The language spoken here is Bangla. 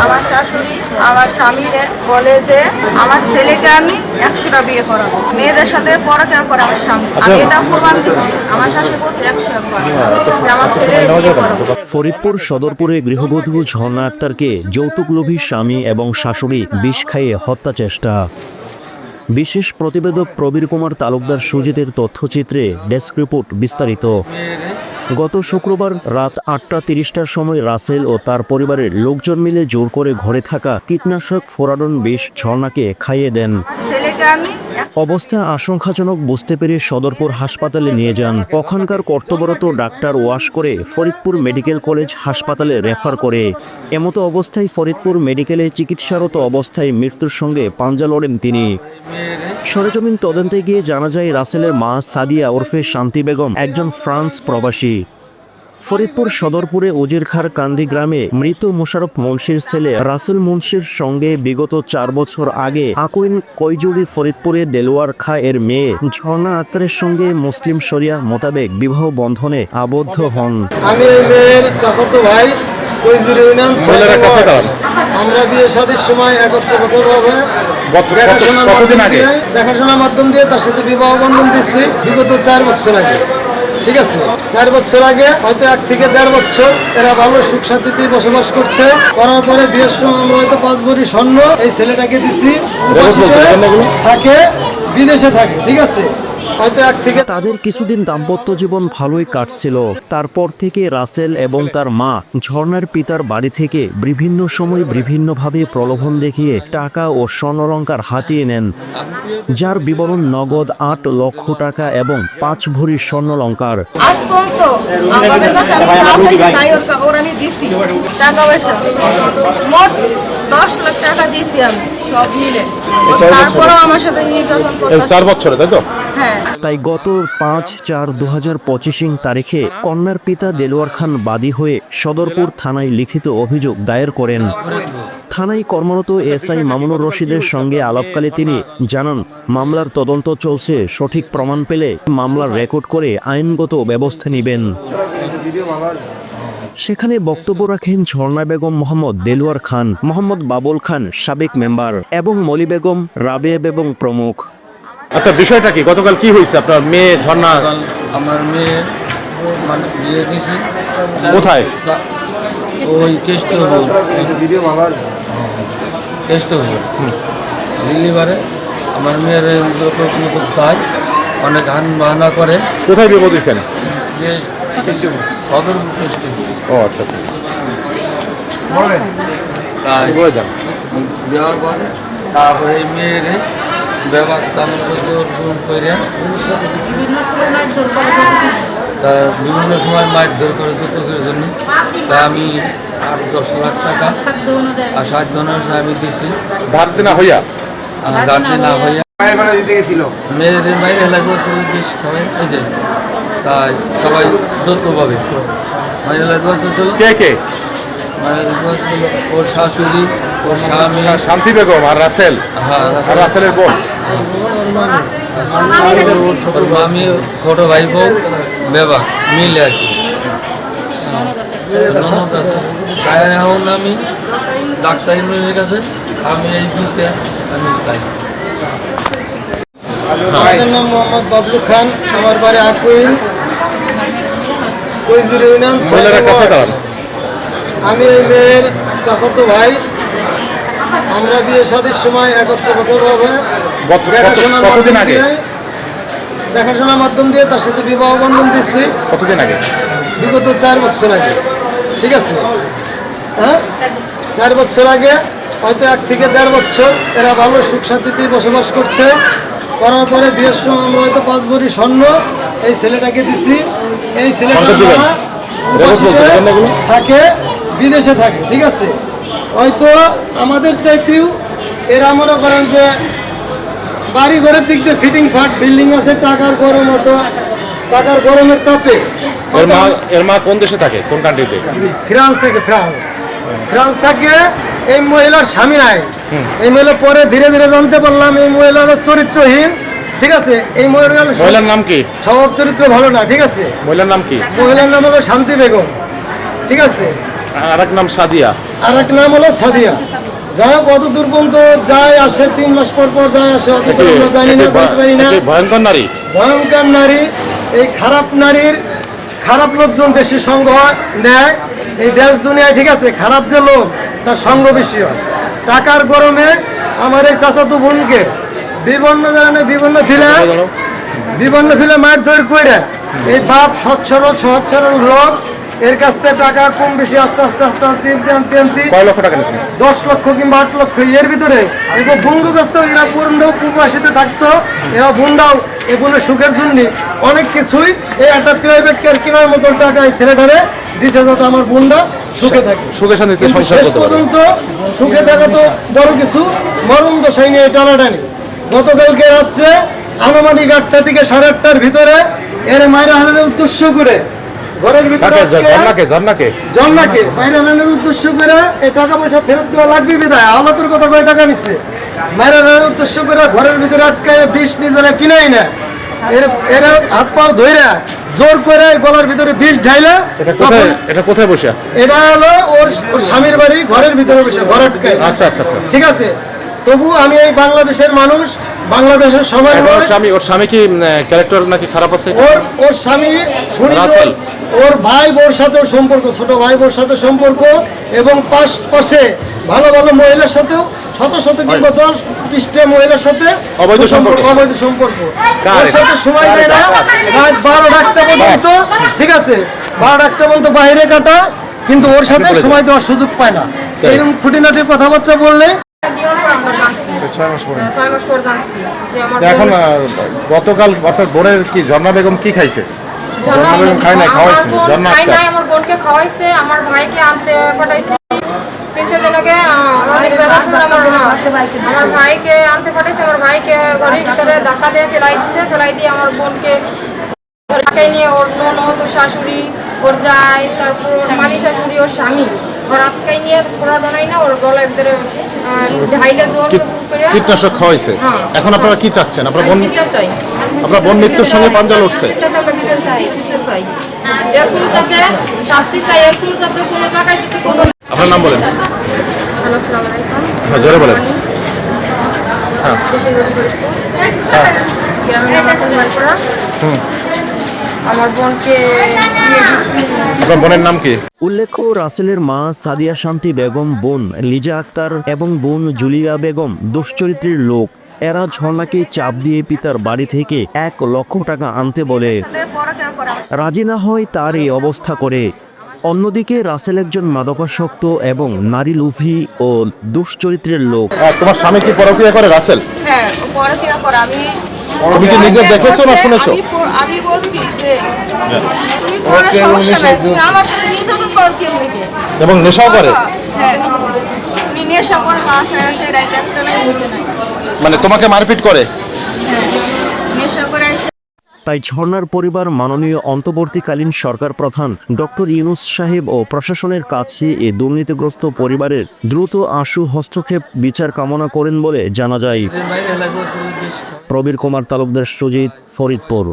আমার শাশুড়ি আমার স্বামীরে বলে যে আমার ছেলেকে আমি 100টা বিয়ে করাবো, মেয়েদের সাথে পড়াশোনা করে আমার স্বামী। আমি এটা প্রমাণ দিচ্ছি, আমার শাশুড়ি বলছে 100 বার যে আমার ছেলে বিয়ে করাবো। ফরিদপুর সদরপুরে গৃহবধূ ঝর্ণা আক্তারকে যৌতুকলোভী স্বামী এবং শাশুড়ি বিষ খাইয়ে হত্যা চেষ্টা। বিশেষ প্রতিবেদক প্রবীর কুমার তালুকদার সুজিতের তথ্যচিত্রে ডেস্ক রিপোর্ট বিস্তারিত। গত শুক্রবার রাত 8:30টার সময় রাসেল ও তার পরিবারের লোকজন মিলে জোর করে ঘরে থাকা কীটনাশক ফোরাডন বিষ ঝর্ণাকে খাইয়ে দেন। অবস্থা আশঙ্কাজনক বুঝতে পেরে সদরপুর হাসপাতালে নিয়ে যান। ওখানকার কর্তব্যরত ডাক্তার ওয়াশ করে ফরিদপুর মেডিকেল কলেজ হাসপাতালে রেফার করে। এমতো অবস্থায় ফরিদপুর মেডিকেলে চিকিৎসারত অবস্থায় মৃত্যুর সঙ্গে পাঞ্জা লড়েন তিনি। সরেজমিন তদন্তে গিয়ে জানা যায় রাসেলের মা সাদিয়া ওরফে শান্তি বেগম একজন ফ্রান্স প্রবাসী। ফরিদপুর সদরপুরে উজিরখার কান্দি গ্রামে মৃত মোশাররফ মুন্সির ছেলে রাসেল মুন্সির সঙ্গে বিগত 4 বছর আগে আকুইন কৈজুড়ি ফরিদপুরে দেলোয়ার খা এর মেয়ে ঝর্ণা আক্তারের সঙ্গে মুসলিম শরিয়া মোতাবেক বিবাহ বন্ধনে আবদ্ধ হন। আমি এই মেয়ের চাচাতো ভাই কৈজুড়ি ইউনিয়ন। আমরা বিয়ে শাদীর সময় একত্রভাবে দেখাশোনার মাধ্যম দিয়ে তার সাথে বিবাহ বন্ধন দিচ্ছি বিগত 4 বছর আগে। ঠিক আছে, 4 বছর আগে হয়তো 1 থেকে 1.5 বছর এরা ভালো সুখ শান্তিতে বসবাস করছে। করার পরে বিয়ের সময় আমরা হয়তো 5 ভরি স্বর্ণ এই ছেলেটাকে দিছি, থাকে বিদেশে থাকে। ঠিক আছে, হয়তো 1 থেকে তাদের কিছুদিন দাম্পত্য জীবন ভালোই কাটছিল। তারপর থেকে রাসেল এবং তার মা ঝর্ণার পিতার বাড়ি থেকে বিভিন্ন সময় বিভিন্নভাবে প্রলোভন দেখিয়ে টাকা ও স্বর্ণালংকার হাতিয়ে নেন, যার বিবরণ নগদ 8 লক্ষ টাকা এবং 5 ভরি স্বর্ণালংকার। আজ পর্যন্ত আমাদের কাছে আমি দিছি টাকা পয়সা মোট 10 লাখ টাকা দিয়েছি আমি সব মিলে। তারপরেও আমার সাথে নির্যাতন করতে 4 বছরে, তাই তো? হ্যাঁ। তাই গত 5/4/2025 তারিখে কন্যার পিতা দেলোয়ার খান বাদী হয়ে সদরপুর থানায় লিখিত অভিযোগ দায়ের করেন। থানায় কর্মরত এসআই মামুনুর রশিদের সঙ্গে আলাপকালে তিনি জানান, মামলার তদন্ত চলছে, সঠিক প্রমাণ পেলে মামলার রেকর্ড করে আইনগত ব্যবস্থা নেবেন। সেখানে বক্তব্য রাখেন ঝর্ণা বেগম, মোহাম্মদ দেলোয়ার খান, মোহাম্মদ বাবুল খান সাবেক মেম্বার এবং মলি বেগম, রাবেয়া বেগম প্রমুখ। আচ্ছা, বিষয়টা কি? গতকাল কি হয়েছে? আপনার মেয়ে ঝর্ণা, আমার মেয়ে মানে বিয়ে দিয়েছি কোথায়? ওই কেষ্ট ভিডিও বাবার কেষ্ট দিল্লিবারে আমার মেয়ের চাই, অনেক হান বাহানা করে। কোথায় বিয়ে দিয়েছেন? যে সদর কেষ্ট। ও আচ্ছা, তাই দেওয়ার পরে তারপরে এই মেয়ের ব্যবহার তেমন করে তার বিভিন্ন সময় মারধর করে যৌতুকের জন্য। তা আমি 8-10 লাখ টাকা আর 7 জনের আমি দিছি ধার দেনা হইয়া। মেয়েদের বাইরে এলাকা বিষ খাওয়াই হয়েছে, তাই সবাই যৌতুকভাবে মায়ের এলাকা ছিল। কে কে? ওর শাশুড়ি, ওর স্বামী শান্তি বেগম আর রাসেল। হ্যাঁ, আর রাসেলের বোন, ওর মামি, ছোট ভাই বউ বেবা মিলে আর কি। এখন আমি ডাক্তার ইমরানের কাছে আমি এই বিষয়ে আমি চাই। আমাদের নাম মোহাম্মদ বাবলু খান, আমার বাড়ি আকুইন কৈজুড়ি ইউনিয়ন। আমি এই মেয়ের চাচাতো ভাই। আমরা বিয়ে শাদীর সময় একত্রভাবে দেখাশোনার মাধ্যম দিয়ে তার সাথে বিবাহ বন্ধন দিচ্ছি। কতদিন আগে? বিগত 4 বছর আগে। ঠিক আছে, হ্যাঁ, 4 বছর আগে হয়তো 1 থেকে 1.5 বছর এরা ভালো সুখ শান্তিতে বসবাস করছে। করার পরে বিয়ের সময় আমরা হয়তো 5 ভরি স্বর্ণ এই ছেলেটাকে দিছি। এই ছেলেটা থাকে বিদেশে থাকে। ঠিক আছে, হয়তো আমাদের চাইতেও এরা মনে করেন যে বাড়ি ঘরের দিক দিয়ে ফিটিং ফাট বিল্ডিং আছে, টাকার গরম হতো, টাকার গরমের তাপে। এর মা কোন দেশে থাকে? কোন কান্ট্রিতে? ফ্রান্স থেকে। ফ্রান্স থাকে। এই মহিলার স্বামী নাই। এই মহিলা পরে ধীরে ধীরে জানতে পারলাম এই মহিলার চরিত্রহীন। ঠিক আছে, এই মহিলার নাম কি? স্বভাব চরিত্র ভালো না। ঠিক আছে, মহিলার নাম কি? মহিলার নাম হলো শান্তি বেগম। ঠিক আছে, আর এক নাম সাদিয়া। আর এক নাম হলো সাদিয়া। যাই হোক, অত দূর পর্যন্ত যায় আসে, 3 মাস পর পর যায় আসে, অত দূর আমরা জানি না, জানতে পারি না। ভয়ঙ্কর নারী, ভয়ঙ্কর নারী। এই খারাপ নারীর খারাপ লোকজন বেশি সঙ্গ নেয় এই দেশ দুনিয়ায়, ঠিক আছে? খারাপ যে লোক তার সঙ্গ বেশি হয়। টাকার গরমে আমার এই চাচাতো বোনকে বিভিন্ন ধরনের বিভিন্ন ফিলে মারধর করে এই বাপ সহজ সরল লোক এর কাছ থেকে টাকা কম বেশি আস্তে আস্তে আনতে কয় লক্ষ টাকা নিয়েছে? 10 লক্ষ কিংবা 8 লক্ষ এর ভিতরে এবার বন্ধু কাছ থেকে এরা পুরনো প্রবাসীতে থাকতো, এরা বোনরাও এই বোনের সুখের জন্য অনেক কিছুই এই একটা প্রাইভেট কার কেনার মতন টাকা এই ছেলেটারে দিছে যাতে আমার বোনরা সুখে থাকে, সুখে শান্তিতে কিন্তু সংসার শেষ করতে পারে। পর্যন্ত সুখে থাকা তো বড় কিছু, মরণ দশাই নিয়ে টানাটানি। গতকালকে রাত্রে আনুমানিক 8টা থেকে 8:30টার ভিতরে এর মায়ের হানানোর উদ্দেশ্য করে ঘরের ভিতরে জন্নাকে মায়ের হানানোর উদ্দেশ্য করে এই টাকা পয়সা ফেরত দেওয়া লাগবে বিদায় আলাদা কথা কয় টাকা নিচ্ছে মায়ের হানানোর উদ্দেশ্য করে ঘরের ভিতরে আটকায় বিষ নিজেরা কিনাই না, এরা হাত পাও ধইরা জোর করে গলার ভিতরে বিষ ঢাইলা। এটা কোথায় বসে? এটা হলো ওর স্বামীর বাড়ি, ঘরের ভিতরে বসে ঘর আটকায়। আচ্ছা আচ্ছা আচ্ছা, ঠিক আছে। তবু আমি এই বাংলাদেশের মানুষ, বাংলাদেশের সবাই ওর স্বামী কি ক্যারেক্টার নাকি খারাপ আছে? ওর স্বামী শুনি রাসেল। ওর ভাই বোর সাথেও সম্পর্ক, ছোট ভাই বোর সাথে সম্পর্ক, এবং পাশে ভালো ভালো মহিলার সাথেও শত কিংবা 10-20টা মহিলার সাথে অবৈধ সম্পর্ক। ওর সাথে সময় দেয় না, রাত 12টা পর্যন্ত, ঠিক আছে, 12টা পর্যন্ত বাইরে কাটা, কিন্তু ওর সাথে সময় দেওয়ার সুযোগ পায় না। এরকম খুঁটিনাটি কথাবার্তা বললে এখন গতকাল আপনার বোনের কি ঝর্ণা বেগম কি খাইছে? ঝর্ণা বেগম খায় নাই, খাওয়াইছে ঝর্ণা আক্তার। আমার বোনকে খাওয়াইছে, আমার ভাইকে আনতে পাঠাইছে। 3-4 দিন আগে অনেক ব্যথা ছিল আমার ভাইকে আনতে পাঠাইছে। আমার ভাইকে ঘরের ভিতরে ধাক্কা দিয়ে ফেলাই দিয়ে আমার বোনকে ঢাকায় নিয়ে ওর ননদ, ওর শাশুড়ি, ওর যায়, তারপর ওর মানি শাশুড়ি, ওর স্বামী, ওর আটকাই নিয়ে ঘোরা বানাই না, ওর গলার ভিতরে ঢাইলে জোর করে কীটনাশক খাওয়াইছে। এখন আপনারা কি চাচ্ছেন? আপনার বোন মৃত্যুর সঙ্গে পাঞ্জা লড়ছে। শাস্তি চাই, এরকম যাতে কোনো জায়গায় যদি কোনো। আপনার নাম বলেন। আসসালামু আলাইকুম। হ্যাঁ, জোরে বলেন। হ্যাঁ আমার বোনকে আপনার বোনের নাম কি? উল্লেখ্য, রাসেলের মা সাদিয়া শান্তি বেগম, বোন লিজা আক্তার এবং বোন জুলিয়া বেগম দুশ্চরিত্রের লোক। এরা ঝর্ণাকে চাপ দিয়ে পিতার বাড়ি থেকে 1 লক্ষ টাকা আনতে বলে রাজি না হয় তার এই অবস্থা করে। অন্যদিকে রাসেল একজন মাদকাসক্ত এবং নারী লোভী ও দুশ্চরিত্রের লোক। তোমার স্বামী কি পরকীয়া করে? রাসেল? হ্যাঁ, পড়াশোনা করে। তুমি কি নিজে দেখেছো না শুনেছো? আমি বলছি যে তুমি পড়া সমস্যা নাই, তুমি আমার সাথে নির্যাতন করো কেমনি? এবং নেশাও করে? হ্যাঁ, আমি নেশা করে বাসায় আসে রাত 1টা নাই, হইতে নাই। মানে তোমাকে মারপিট করে? হ্যাঁ, নেশা করে এসে। তাই ঝর্ণার পরিবার মাননীয় অন্তর্বর্তীকালীন সরকার প্রধান ডক্টর ইউনূস সাহেব ও প্রশাসনের কাছে এ দুর্নীতিগ্রস্ত পরিবারের দ্রুত আশু হস্তক্ষেপ বিচার কামনা করেন বলে জানা যায়। প্রবীর কুমার তালুকদার, সুজিত, ফরিদপুর।